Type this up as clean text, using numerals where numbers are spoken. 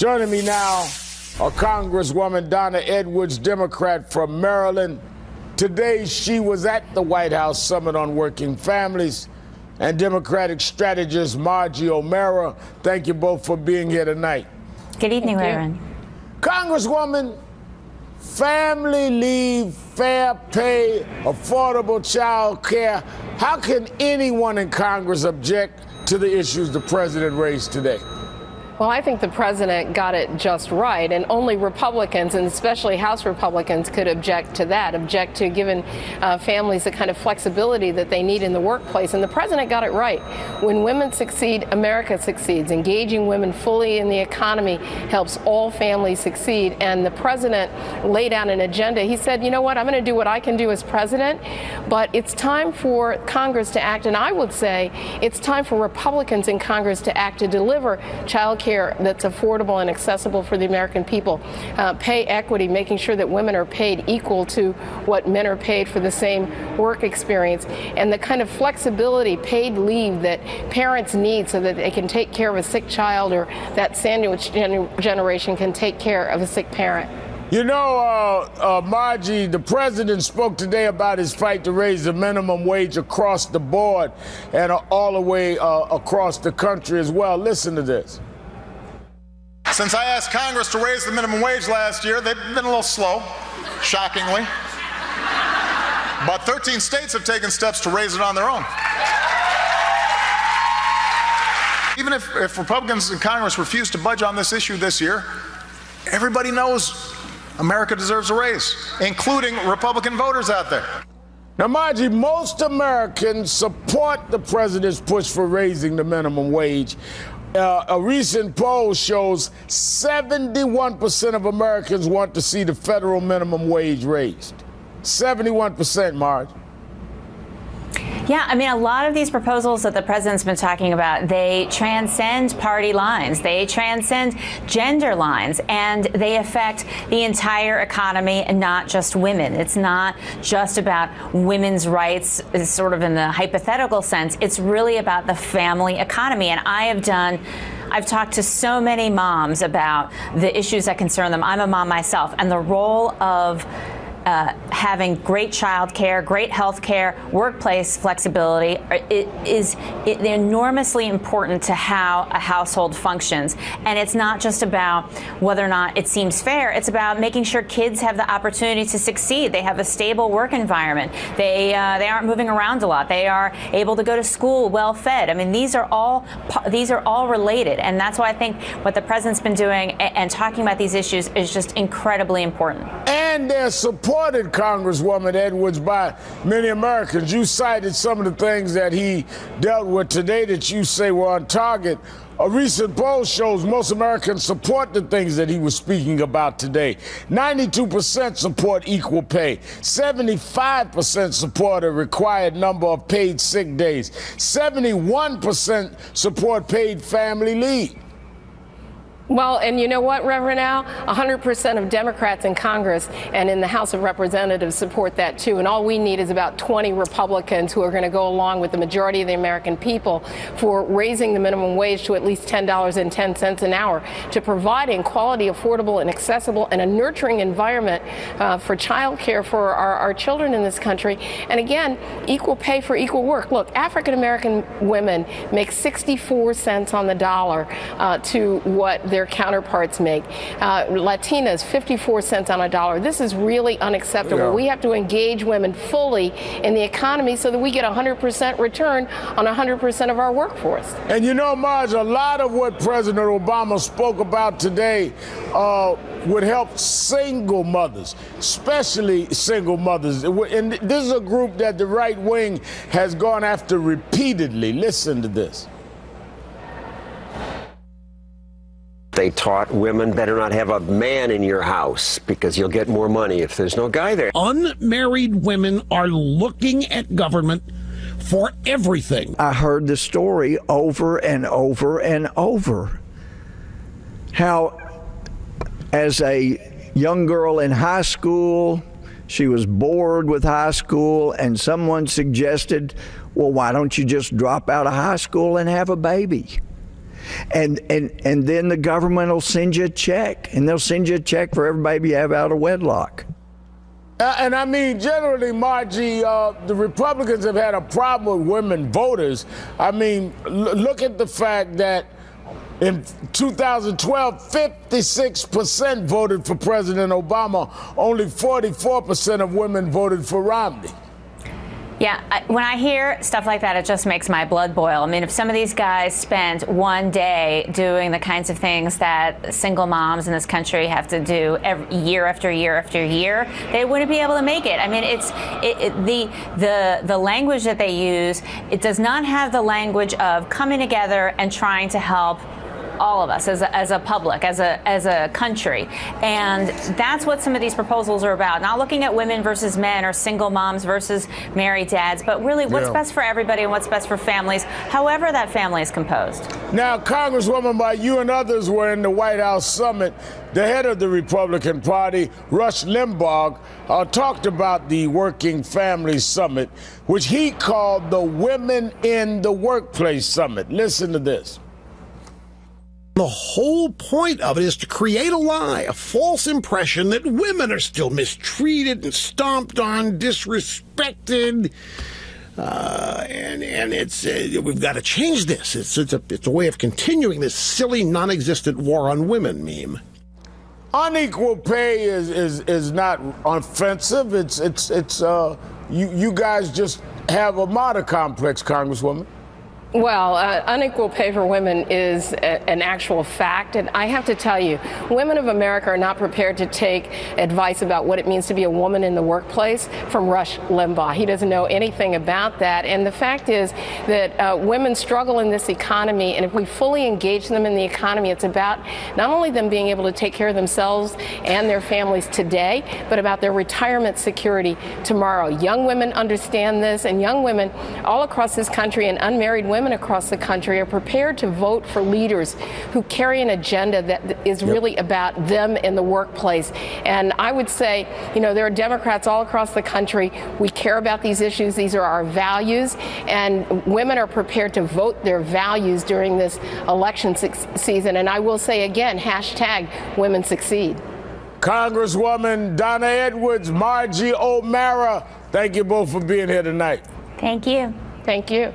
Joining me now, a Congresswoman, Donna Edwards, Democrat from Maryland. Today, she was at the White House Summit on Working Families, and Democratic strategist Margie Omero. Thank you both for being here tonight. Good evening, Reverend. Congresswoman, family leave, fair pay, affordable child care. How can anyone in Congress object to the issues the president raised today? Well, I think the president got it just right, and only Republicans, and especially House Republicans, could object to that, object to giving families the kind of flexibility that they need in the workplace. And the president got it right. When women succeed, America succeeds. Engaging women fully in the economy helps all families succeed. And the president laid out an agenda. He said, you know what, I'm going to do what I can do as president, but it's time for Congress to act. And I would say it's time for Republicans in Congress to act to deliver child care that's affordable and accessible for the American people, pay equity, making sure that women are paid equal to what men are paid for the same work experience, and the kind of flexibility, paid leave that parents need so that they can take care of a sick child, or that sandwich generation can take care of a sick parent. You know, Margie, the president spoke today about his fight to raise the minimum wage across the board and all the way across the country as well. Listen to this. Since I asked Congress to raise the minimum wage last year, they've been a little slow, shockingly. But 13 states have taken steps to raise it on their own. Even if Republicans in Congress refuse to budge on this issue this year, everybody knows America deserves a raise, including Republican voters out there. Now, Margie, most Americans support the president's push for raising the minimum wage. A recent poll shows 71% of Americans want to see the federal minimum wage raised. 71%, Marge. Yeah, I mean, a lot of these proposals that the president's been talking about, they transcend party lines, they transcend gender lines, and they affect the entire economy and not just women. It's not just about women's rights, sort of in the hypothetical sense. It's really about the family economy. And I've talked to so many moms about the issues that concern them. I'm a mom myself, and the role of having great child care, great health care, workplace flexibility is enormously important to how a household functions. And it's not just about whether or not it seems fair. It's about making sure kids have the opportunity to succeed. They have a stable work environment. They aren't moving around a lot. They are able to go to school well fed. I mean, these are all related. And that's why I think what the president's been doing and talking about these issues is just incredibly important. And they're supported, Congresswoman Edwards, by many Americans. You cited some of the things that he dealt with today that you say were on target. A recent poll shows most Americans support the things that he was speaking about today. 92% support equal pay. 75% support a required number of paid sick days. 71% support paid family leave. Well, and you know what, Reverend Al? 100% of Democrats in Congress and in the House of Representatives support that, too. And all we need is about 20 Republicans who are going to go along with the majority of the American people for raising the minimum wage to at least $10.10 an hour, to providing quality, affordable, and accessible and a nurturing environment for child care for our children in this country. And again, equal pay for equal work. Look, African-American women make 64 cents on the dollar to what their counterparts make. Latinas, 54 cents on a dollar. This is really unacceptable. Yeah. We have to engage women fully in the economy so that we get 100% return on 100% of our workforce. And you know, Marge, a lot of what President Obama spoke about today would help single mothers, especially single mothers. And this is a group that the right wing has gone after repeatedly. Listen to this. They taught women better not have a man in your house because you'll get more money if there's no guy there. Unmarried women are looking at government for everything. I heard the story over and over and over. How, as a young girl in high school, she was bored with high school, and someone suggested, well, why don't you just drop out of high school and have a baby? And then the government will send you a check, and they'll send you a check for every baby you have out of wedlock. And I mean, generally, Margie, the Republicans have had a problem with women voters. I mean, look at the fact that in 2012, 56% voted for President Obama. Only 44% of women voted for Romney. Yeah, when I hear stuff like that, it just makes my blood boil. I mean, if some of these guys spent one day doing the kinds of things that single moms in this country have to do year after year after year, they wouldn't be able to make it. I mean, the language that they use, it does not have the language of coming together and trying to help all of us as a public, as a country. And that's what some of these proposals are about. Not looking at women versus men or single moms versus married dads, but really what's best for everybody and what's best for families, however that family is composed. Now, Congresswoman, while you and others were in the White House summit, the head of the Republican Party, Rush Limbaugh, talked about the Working Families Summit, which he called the Women in the Workplace Summit. Listen to this. The whole point of it is to create a lie, a false impression that women are still mistreated and stomped on, disrespected. And it's we've got to change this. It's a way of continuing this silly, non-existent war on women meme. Unequal pay is not offensive. You guys just have a martyr complex, Congresswoman. Well, unequal pay for women is an actual fact, and I have to tell you, women of America are not prepared to take advice about what it means to be a woman in the workplace from Rush Limbaugh. He doesn't know anything about that, and the fact is that women struggle in this economy, and if we fully engage them in the economy, it's about not only them being able to take care of themselves and their families today, but about their retirement security tomorrow. Young women understand this, and young women all across this country and unmarried women across the country are prepared to vote for leaders who carry an agenda that is really about them in the workplace. And I would say, there are Democrats all across the country. We care about these issues. These are our values. And women are prepared to vote their values during this election season. And I will say again, #Women Succeed. Congresswoman Donna Edwards, Margie Omero, thank you both for being here tonight. Thank you. Thank you.